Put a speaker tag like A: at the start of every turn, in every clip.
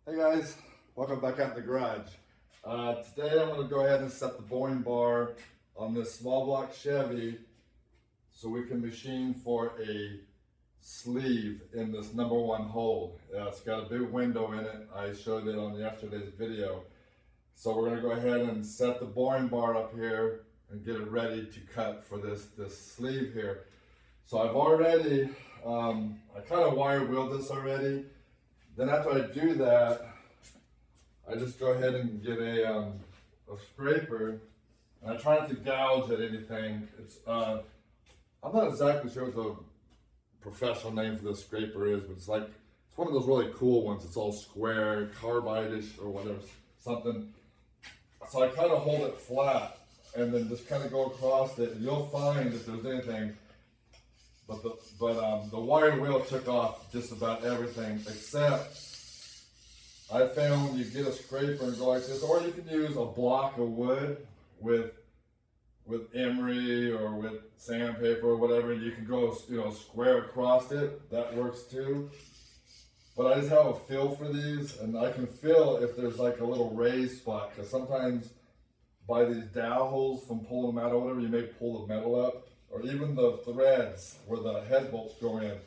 A: Hey guys, welcome back out in the garage. Today I'm going to go ahead and set the boring bar on this small block Chevy so we can machine for a sleeve in this #1 hole. It's got a big window in it. I showed it on yesterday's video. So we're going to go ahead and set the boring bar up here and get it ready to cut for this sleeve here. So I've already, I kind of wire wheeled this already. Then after I do that, I just go ahead and get a scraper, and I try not to gouge at anything. I'm not exactly sure what the professional name for this scraper is, but it's one of those really cool ones. It's all square, carbide-ish or whatever, something. So I kind of hold it flat, and then just kind of go across it, and you'll find if there's anything. But the wire wheel took off just about everything, except I found when you get a scraper and go like this, or you can use a block of wood with emery or with sandpaper or whatever, and you can go square across it. That works too. But I just have a feel for these, and I can feel if there's like a little raised spot, because sometimes by these dowel holes from pulling them out or whatever, you may pull the metal up. Or even the threads where the head bolts go in.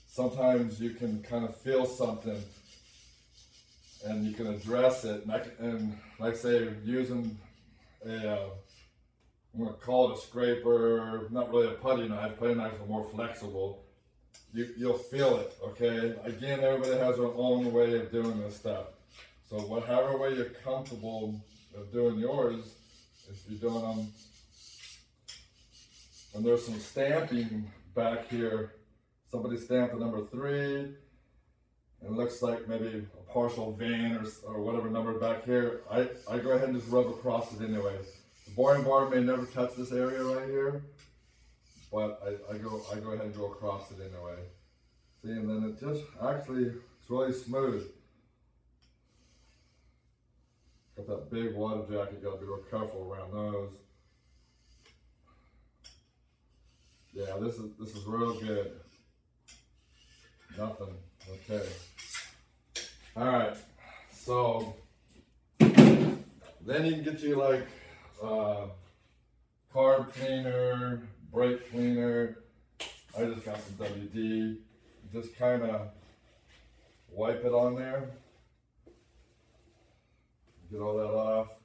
A: Sometimes you can kind of feel something and you can address it. And like say, using I'm going to call it a scraper, not really a putty knife. Putty knives are more flexible. You'll feel it, okay? Again, everybody has their own way of doing this stuff. So however way you're comfortable of doing yours, if you're doing them. And there's some stamping back here. Somebody stamped the number 3. And it looks like maybe a partial vein or whatever number back here. I go ahead and just rub across it anyway. The boring bar may never touch this area right here, but I go ahead and go across it anyway. See, and then it just actually, it's really smooth. Got that big water jacket, gotta be real careful around those. Yeah, this is real good. Nothing. Okay. All right. So then you can get you like carb cleaner, brake cleaner. I just got some WD. Just kind of wipe it on there. Get all that off.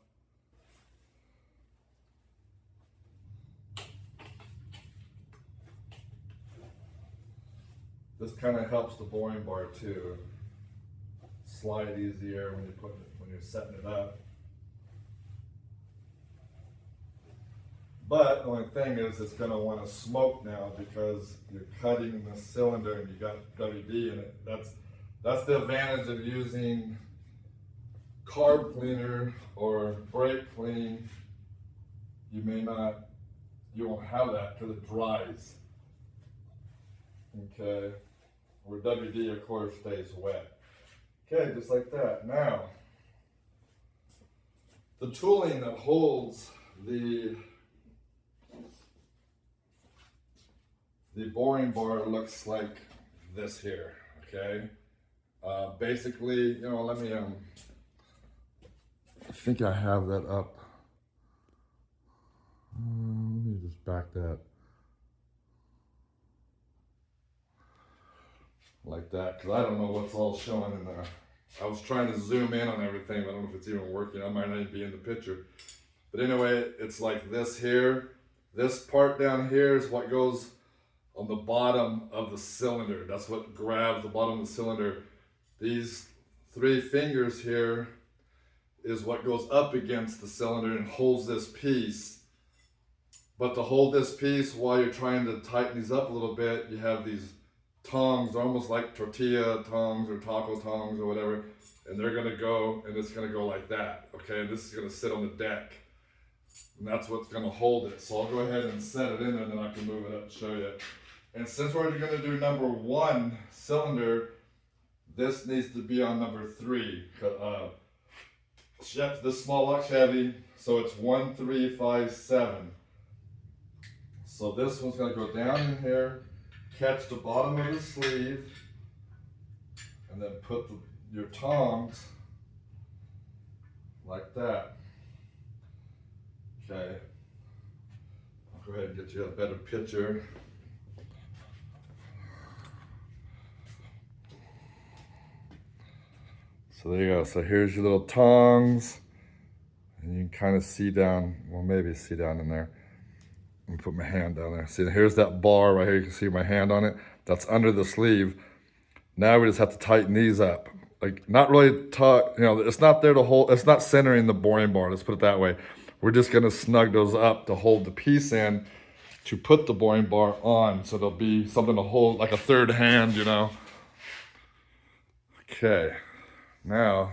A: This kind of helps the boring bar too. Slide easier when you're setting it up. But the only thing is it's going to want to smoke now because you're cutting the cylinder and you got WD in it. That's the advantage of using carb cleaner or brake clean. You won't have that because it dries. Okay. Where WD, of course, stays wet. Okay, just like that. Now, the tooling that holds the boring bar looks like this here. Okay. Basically, let me. I think I have that up. Let me just back that. Like that, because I don't know what's all showing in there. I was trying to zoom in on everything, but I don't know if it's even working. I might not even be in the picture. But anyway, it's like this here. This part down here is what goes on the bottom of the cylinder. That's what grabs the bottom of the cylinder. These 3 fingers here is what goes up against the cylinder and holds this piece. But to hold this piece while you're trying to tighten these up a little bit, you have these tongs, almost like tortilla tongs or taco tongs or whatever, and they're gonna go, and it's gonna go like that, okay? This is gonna sit on the deck, and that's what's gonna hold it. So I'll go ahead and set it in there, and then I can move it up and show you. And since we're gonna do #1 cylinder, this needs to be on number 3. This small block Chevy, so it's 1357. So this one's gonna go down in here, catch the bottom of the sleeve, and then put your tongs like that. Okay. I'll go ahead and get you a better picture. So there you go. So here's your little tongs. And you can kind of see down, well, maybe see down in there. Let me put my hand down there. See, here's that bar right here. You can see my hand on it. That's under the sleeve. Now we just have to tighten these up. Like, not really tight, you know, it's not there to hold, it's not centering the boring bar, let's put it that way. We're just gonna snug those up to hold the piece in to put the boring bar on. So there'll be something to hold, like a third hand, you know. Okay, now,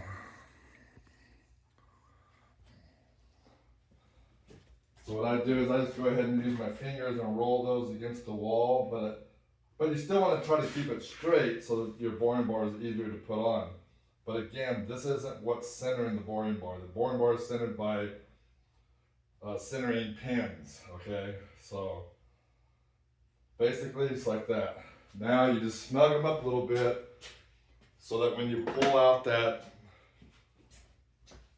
A: so what I do is I just go ahead and use my fingers and roll those against the wall, but you still want to try to keep it straight so that your boring bar is easier to put on. But again, this isn't what's centering the boring bar. The boring bar is centered by centering pins, okay? So basically it's like that. Now you just snug them up a little bit so that when you pull out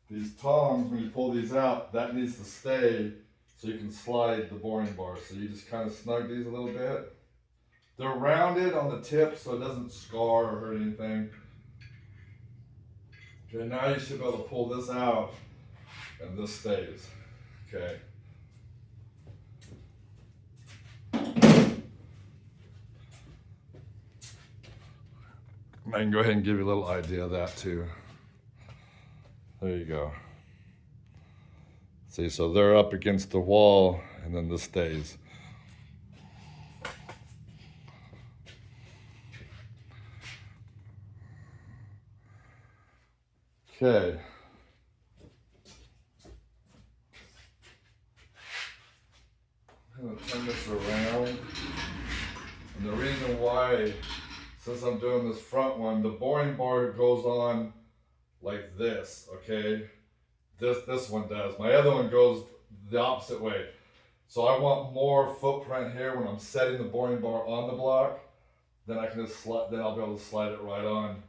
A: these tongs, when you pull these out, that needs to stay so you can slide the boring bar. So you just kind of snug these a little bit. They're rounded on the tip so it doesn't scar or hurt anything. Okay, now you should be able to pull this out and this stays. Okay. I can go ahead and give you a little idea of that too. There you go. See, so they're up against the wall and then this stays. Okay. I'm going to turn this around. And the reason why, since I'm doing this front one, the boring bar goes on like this, okay? This one does. My other one goes the opposite way. So I want more footprint here when I'm setting the boring bar on the block. Then I can just then I'll be able to slide it right on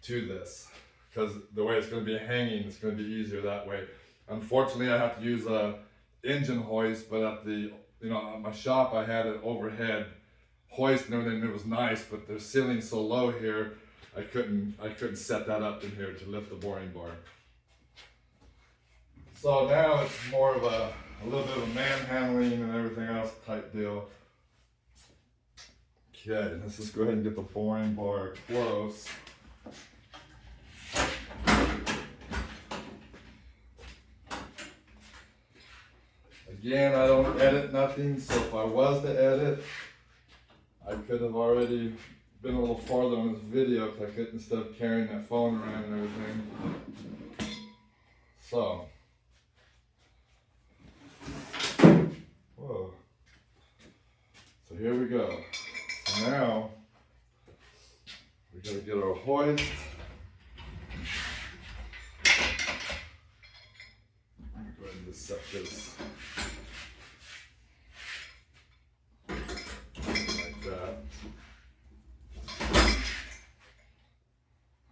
A: to this. Because the way it's going to be hanging, it's going to be easier that way. Unfortunately, I have to use a engine hoist, but at at my shop, I had an overhead hoist and everything. It was nice, but the ceiling's so low here, I couldn't set that up in here to lift the boring bar. So now it's more of a little bit of a manhandling and everything else type deal. Okay, let's just go ahead and get the boring bar close. Again, I don't edit nothing, so if I was to edit, I could have already been a little farther on this video because I could, instead of carrying that phone around and everything. So, whoa. So here we go. So now, we gotta get our hoist. Let me go ahead and just set this.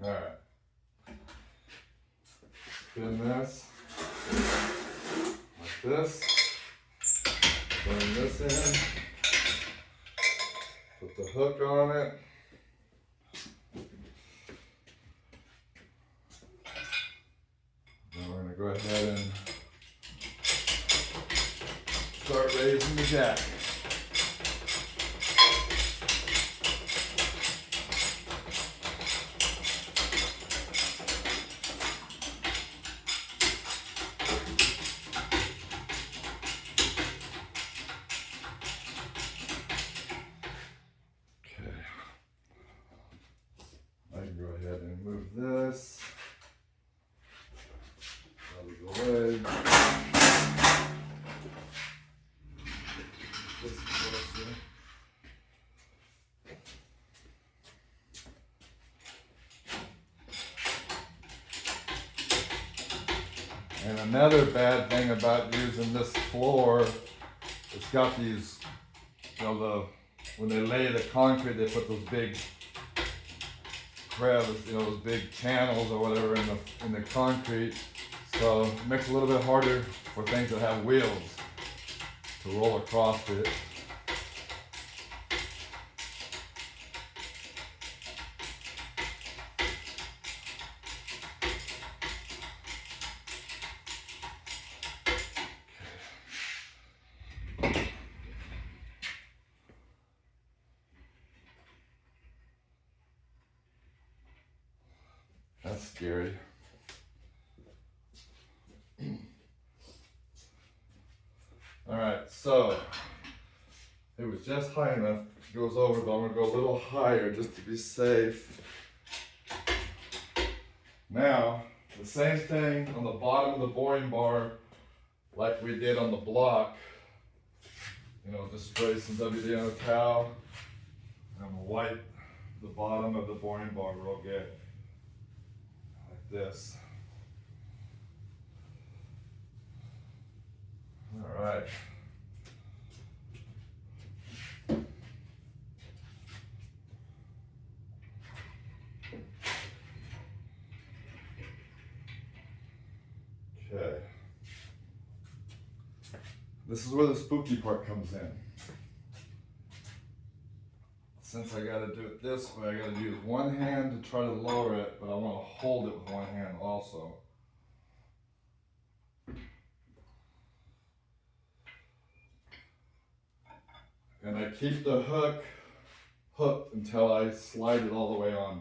A: Alright, spin this, like this, bring this in, put the hook on it, now we're going to go ahead and start raising the jack. This out of the way. This closer. And another bad thing about using this floor, it's got these, when they lay the concrete, they put those big crevice, you know, those big channels or whatever in the concrete. So it makes it a little bit harder for things that have wheels to roll across it. That's scary. All right, so it was just high enough. It goes over, but I'm gonna go a little higher just to be safe. Now, the same thing on the bottom of the boring bar like we did on the block. You know, just spray some WD on a towel and wipe the bottom of the boring bar real good. Like this. All right. Okay. This is where the spooky part comes in. Since I gotta do it this way, I gotta use one hand to try to lower it, but I wanna hold it with one hand also. And I keep the hook hooked until I slide it all the way on.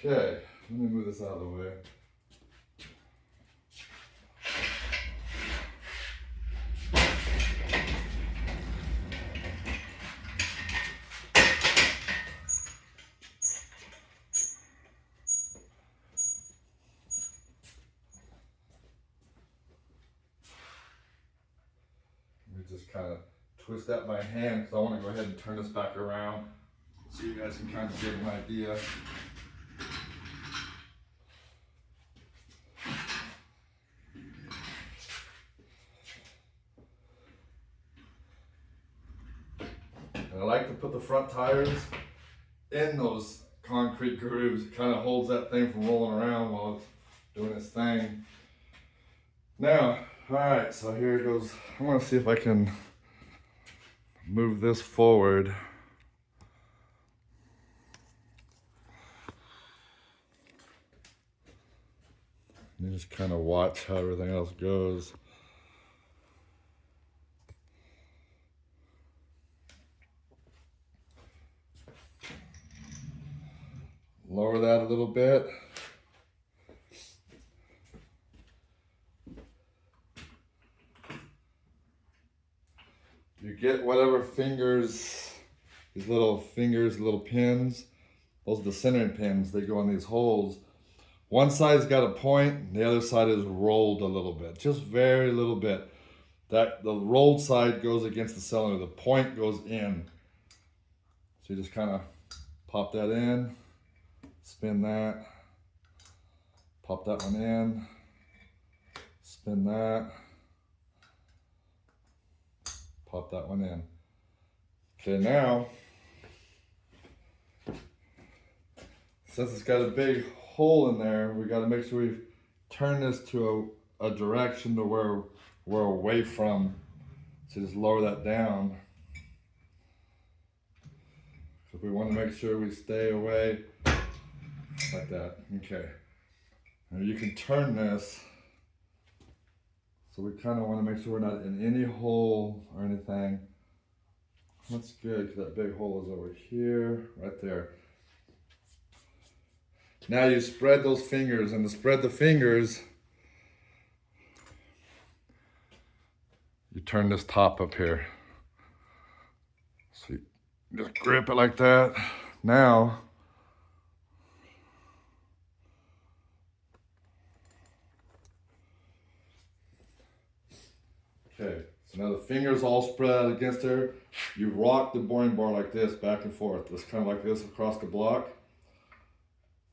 A: Okay, let me move this out of the way. Let me just kind of twist that by hand because I want to go ahead and turn this back around so you guys can kind of get an idea. And I like to put the front tires in those concrete grooves. It kind of holds that thing from rolling around while it's doing its thing. Now, all right, so here it goes. I'm gonna see if I can move this forward. You just kind of watch how everything else goes. Lower that a little bit. You get whatever fingers, these little fingers, little pins, those are the centering pins, they go in these holes. One side's got a point, the other side is rolled a little bit, just very little bit. That the rolled side goes against the cylinder, the point goes in. So you just kind of pop that in, spin that, pop that one in, spin that, pop that one in. Okay, now, since it's got a big hole in there, we got to make sure we turn this to a direction to where we're away from. So just lower that down. So we want to make sure we stay away like that. Okay. Now you can turn this. So we kind of want to make sure we're not in any hole or anything. That's good because that big hole is over here, right there. Now you spread those fingers, and to spread the fingers, you turn this top up here. So you just grip it like that. Now, okay, Now the fingers all spread out against her. You rock the boring bar like this, back and forth. Just kind of like this across the block.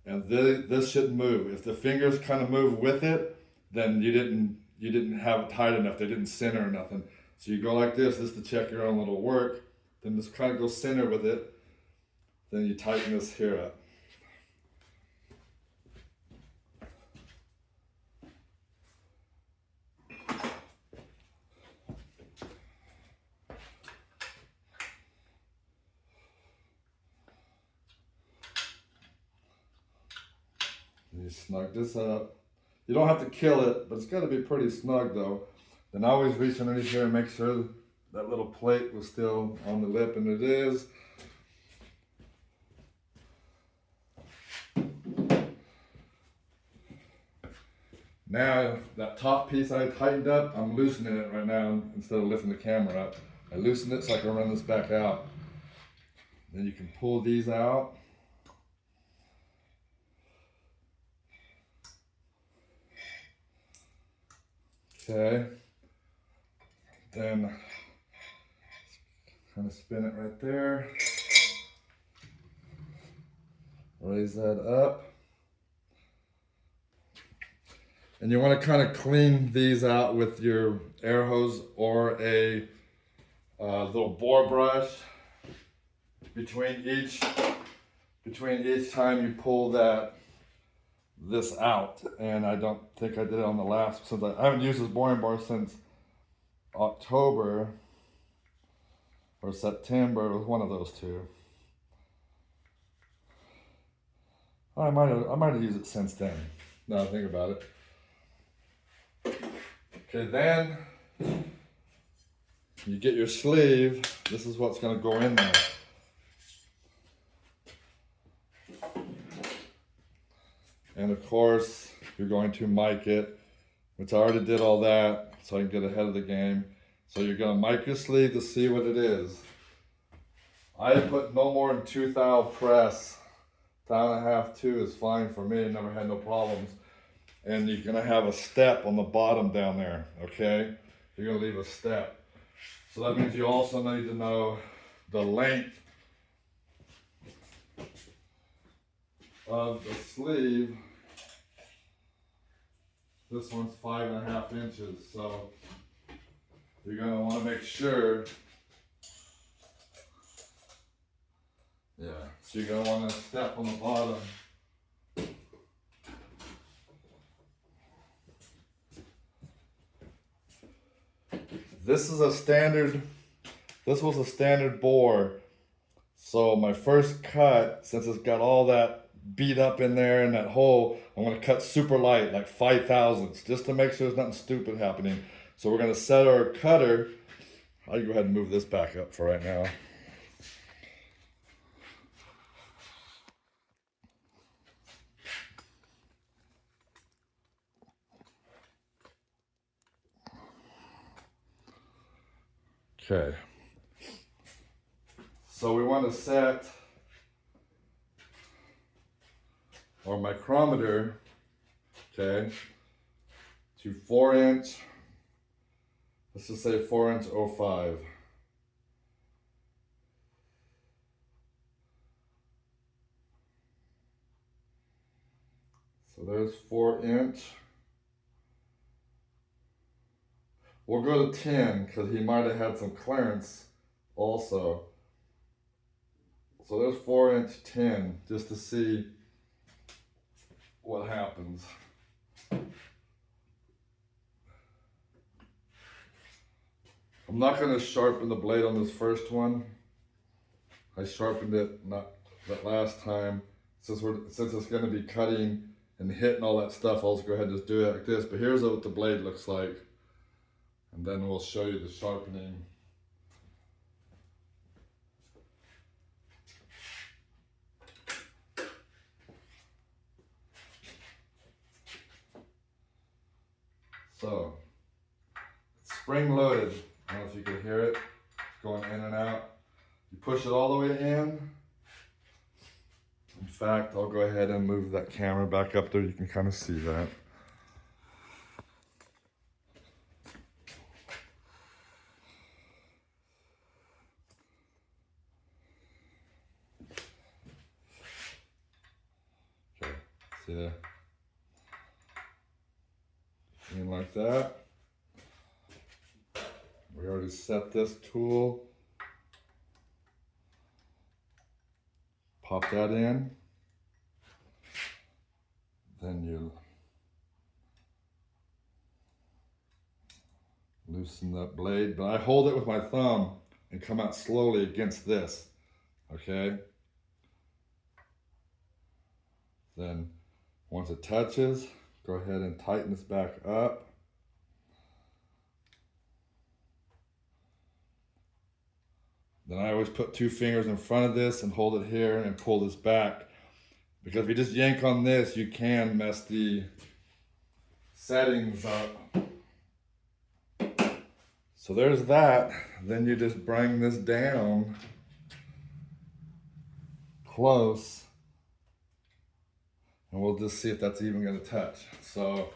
A: And this shouldn't move. If the fingers kind of move with it, then you didn't have it tight enough. They didn't center or nothing. So you go like this to check your own little work. Then just kind of go center with it. Then you tighten this here up. You snug this up. You don't have to kill it, but it's got to be pretty snug though. Then I always reach underneath here and make sure that little plate was still on the lip, and it is. Now that top piece I tightened up, I'm loosening it right now instead of lifting the camera up. I loosened it so I can run this back out. Then you can pull these out. Okay. Then kind of spin it right there. Raise that up. And you want to kind of clean these out with your air hose or a little bore brush between each time you pull this out. And I don't think I did it on the last, since I haven't used this boring bar since October or September. It was one of those two. I might have used it since then. Now I think about it. Okay, then you get your sleeve. This is what's going to go in there. And of course, you're going to mic it, which I already did all that, so I can get ahead of the game. So you're going to mic your sleeve to see what it is. I put no more than 2 thou press. 1.5 thou, 2 is fine for me. Never had no problems. And you're going to have a step on the bottom down there, okay? You're going to leave a step. So that means you also need to know the length of the sleeve. This one's 5.5 inches, so you're going to want to make sure. Yeah, so you're going to want to step on the bottom. This was a standard bore. So my first cut, since it's got all that beat up in there in that hole, I'm gonna cut super light, like 5 thousandths, just to make sure there's nothing stupid happening. So we're gonna set our cutter. I'll go ahead and move this back up for right now. Okay, so we want to set our micrometer, okay, to 4" let's just say 4"/05". So there's 4". We'll go to 10 because he might have had some clearance also. So there's 4" 10, just to see what happens. I'm not going to sharpen the blade on this first one. I sharpened it not that last time. Since it's going to be cutting and hitting all that stuff, I'll just go ahead and just do it like this. But here's what the blade looks like. And then we'll show you the sharpening. So, it's spring loaded. I don't know if you can hear it. It's going in and out. You push it all the way in. In fact, I'll go ahead and move that camera back up there. You can kind of see that. Okay. In like that. We already set this tool. Pop that in. Then you loosen that blade, but I hold it with my thumb and come out slowly against this, okay? Then once it touches, go ahead and tighten this back up. Then I always put 2 fingers in front of this and hold it here and pull this back. Because if you just yank on this, you can mess the settings up. So there's that. Then you just bring this down close. And we'll just see if that's even gonna touch. So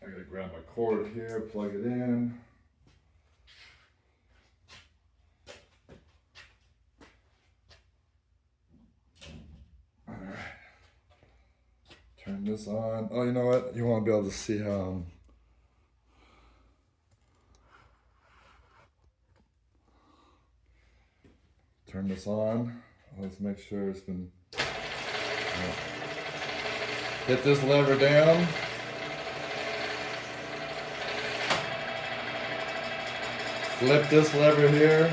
A: I gotta grab my cord here, plug it in. All right. Turn this on. Oh, you know what? You wanna be able to see how turn this on. Let's make sure it's been. Hit this lever down. Flip this lever here.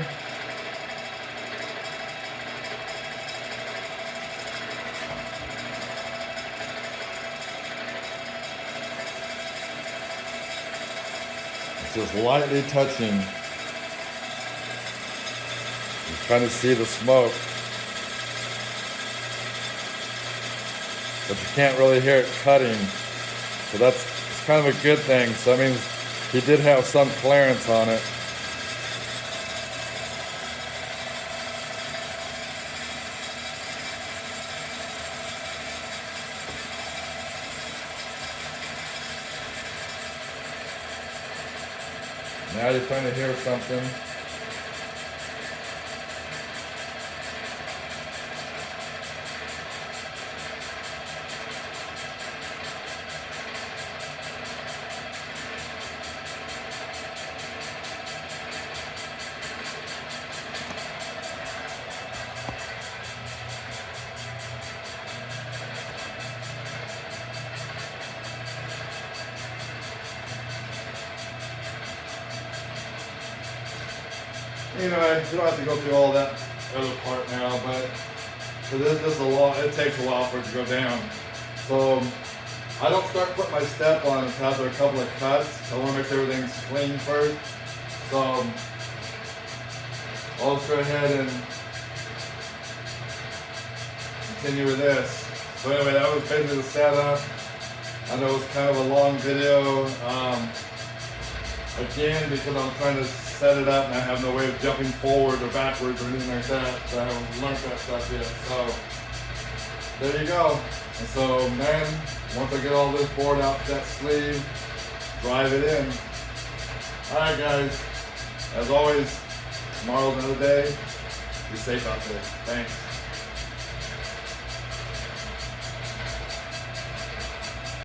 A: It's just lightly touching. You kind of see the smoke. But you can't really hear it cutting. So it's kind of a good thing. So that means he did have some clearance on it. Now you're trying to hear something. Anyway, you don't have to go through all that other part now, but for this it takes a while for it to go down. So I don't start putting my step on until after a couple of cuts. I want to make sure everything's clean first. So I'll just go ahead and continue with this. So anyway, that was basically the setup. I know it's kind of a long video. Again, because I'm trying to set it up and I have no way of jumping forward or backwards or anything like that. So I haven't learned that stuff yet. So there you go. And so then, once I get all this board out that sleeve, drive it in. Alright guys, as always, tomorrow's another day. Be safe out there. Thanks.